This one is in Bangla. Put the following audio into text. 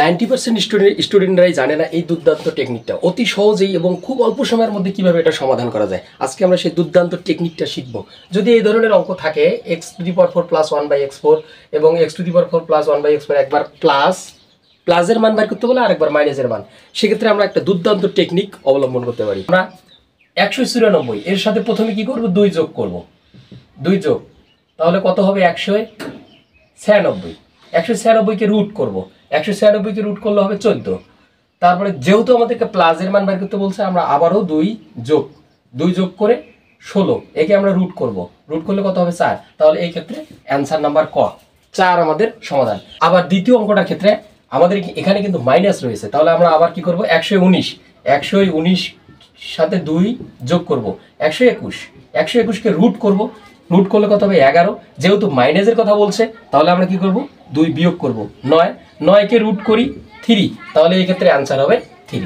90% স্টুডেন্টরাই জানে না এই দুর্দান্ত টেকনিকটা অতি সহজেই এবং খুব অল্প সময়ের মধ্যে কিভাবে এটা সমাধান করা যায়। আজকে আমরা সেই দুর্দান্ত টেকনিকটা শিখব। যদি এই ধরনের অঙ্ক থাকে x⁴ প্লাস 1/x4 এবং x⁴ প্লাস 1/x4 একবার প্লাসের মান বের করতে বলে আরেকবার মাইনাসের মান, সেক্ষেত্রে আমরা একটা দুর্দান্ত টেকনিক অবলম্বন করতে পারি। আমরা 194 এর সাথে প্রথমে কি করব, 2 যোগ করব। 2 যোগ, তাহলে কত হবে? 196। 196কে রুট করব। 196কে রুট করলে হবে 14। তারপরে যেহেতু আমাদেরকে প্লাসের মান বের করতে বলছে, আমরা আবারও 2 যোগ করে 16, একে আমরা রুট করব। রুট করলে কত হবে? 4। তাহলে এই ক্ষেত্রে অ্যান্সার নাম্বার ক, 4 আমাদের সমাধান। আবার দ্বিতীয় অঙ্কটার ক্ষেত্রে আমাদের এখানে কিন্তু মাইনাস রয়েছে, তাহলে আমরা আবার কি করব? 119 সাথে 2 যোগ করব 121। 121কে রুট করব। রুট করলে কত হবে? 11। যেহেতু মাইনাসের কথা বলছে, তাহলে আমরা কি করব? 2 বিয়োগ করব 9। 9কে রুট করি 3, তাহলে এই ক্ষেত্রে অ্যান্সার হবে 3।